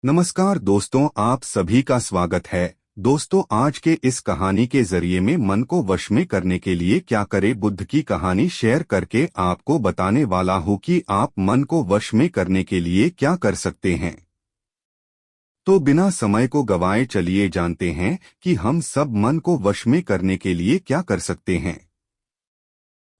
नमस्कार दोस्तों, आप सभी का स्वागत है। दोस्तों, आज के इस कहानी के जरिए में मन को वश में करने के लिए क्या करे बुद्ध की कहानी शेयर करके आपको बताने वाला हूँ कि आप मन को वश में करने के लिए क्या कर सकते हैं। तो बिना समय को गवाए चलिए जानते हैं कि हम सब मन को वश में करने के लिए क्या कर सकते हैं।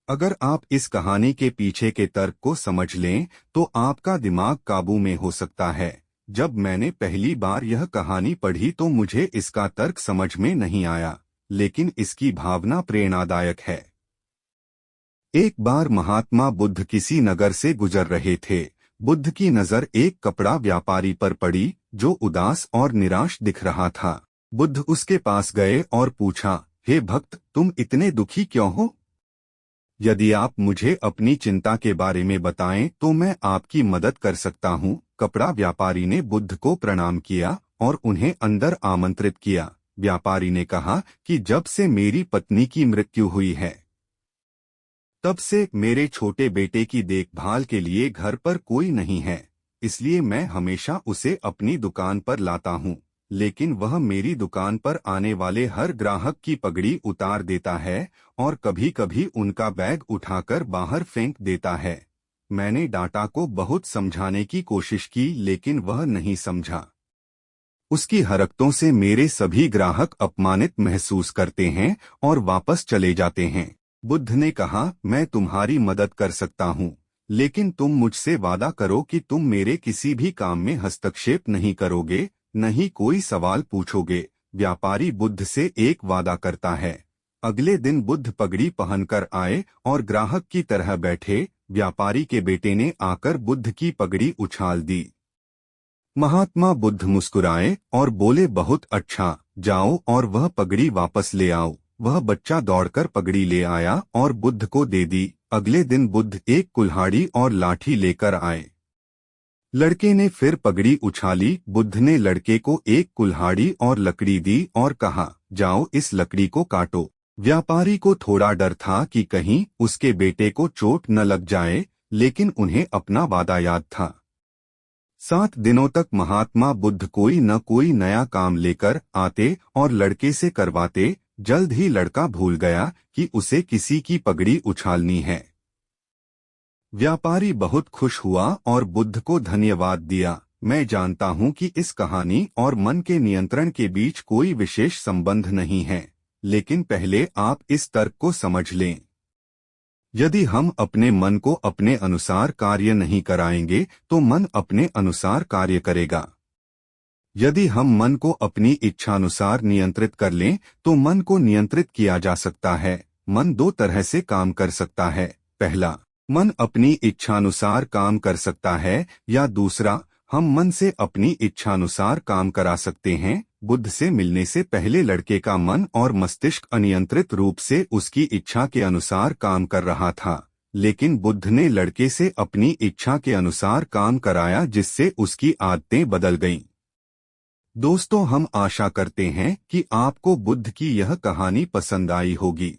अगर आप इस कहानी के पीछे के तर्क को समझ लें तो आपका दिमाग काबू में हो सकता है। जब मैंने पहली बार यह कहानी पढ़ी तो मुझे इसका तर्क समझ में नहीं आया, लेकिन इसकी भावना प्रेरणादायक है। एक बार महात्मा बुद्ध किसी नगर से गुजर रहे थे। बुद्ध की नजर एक कपड़ा व्यापारी पर पड़ी जो उदास और निराश दिख रहा था। बुद्ध उसके पास गए और पूछा, हे भक्त, तुम इतने दुखी क्यों हो? यदि आप मुझे अपनी चिंता के बारे में बताएं तो मैं आपकी मदद कर सकता हूँ। कपड़ा व्यापारी ने बुद्ध को प्रणाम किया और उन्हें अंदर आमंत्रित किया। व्यापारी ने कहा कि जब से मेरी पत्नी की मृत्यु हुई है तब से मेरे छोटे बेटे की देखभाल के लिए घर पर कोई नहीं है, इसलिए मैं हमेशा उसे अपनी दुकान पर लाता हूँ। लेकिन वह मेरी दुकान पर आने वाले हर ग्राहक की पगड़ी उतार देता है और कभी कभी उनका बैग उठाकर बाहर फेंक देता है। मैंने डाटा को बहुत समझाने की कोशिश की लेकिन वह नहीं समझा। उसकी हरकतों से मेरे सभी ग्राहक अपमानित महसूस करते हैं और वापस चले जाते हैं। बुद्ध ने कहा, मैं तुम्हारी मदद कर सकता हूँ, लेकिन तुम मुझसे वादा करो कि तुम मेरे किसी भी काम में हस्तक्षेप नहीं करोगे, नहीं कोई सवाल पूछोगे। व्यापारी बुद्ध से एक वादा करता है। अगले दिन बुद्ध पगड़ी पहनकर आए और ग्राहक की तरह बैठे। व्यापारी के बेटे ने आकर बुद्ध की पगड़ी उछाल दी। महात्मा बुद्ध मुस्कुराए और बोले, बहुत अच्छा, जाओ और वह पगड़ी वापस ले आओ। वह बच्चा दौड़कर पगड़ी ले आया और बुद्ध को दे दी। अगले दिन बुद्ध एक कुल्हाड़ी और लाठी लेकर आए। लड़के ने फिर पगड़ी उछाली। बुद्ध ने लड़के को एक कुल्हाड़ी और लकड़ी दी और कहा, जाओ इस लकड़ी को काटो। व्यापारी को थोड़ा डर था कि कहीं उसके बेटे को चोट न लग जाए, लेकिन उन्हें अपना वादा याद था। 7 दिनों तक महात्मा बुद्ध कोई न कोई नया काम लेकर आते और लड़के से करवाते। जल्द ही लड़का भूल गया कि उसे किसी की पगड़ी उछालनी है। व्यापारी बहुत खुश हुआ और बुद्ध को धन्यवाद दिया। मैं जानता हूं कि इस कहानी और मन के नियंत्रण के बीच कोई विशेष संबंध नहीं है, लेकिन पहले आप इस तर्क को समझ लें। यदि हम अपने मन को अपने अनुसार कार्य नहीं कराएंगे तो मन अपने अनुसार कार्य करेगा। यदि हम मन को अपनी इच्छानुसार नियंत्रित कर लें तो मन को नियंत्रित किया जा सकता है। मन 2 तरह से काम कर सकता है। पहला, मन अपनी इच्छानुसार काम कर सकता है, या दूसरा, हम मन से अपनी इच्छानुसार काम करा सकते हैं। बुद्ध से मिलने से पहले लड़के का मन और मस्तिष्क अनियंत्रित रूप से उसकी इच्छा के अनुसार काम कर रहा था, लेकिन बुद्ध ने लड़के से अपनी इच्छा के अनुसार काम कराया जिससे उसकी आदतें बदल गईं। दोस्तों, हम आशा करते हैं कि आपको बुद्ध की यह कहानी पसंद आई होगी।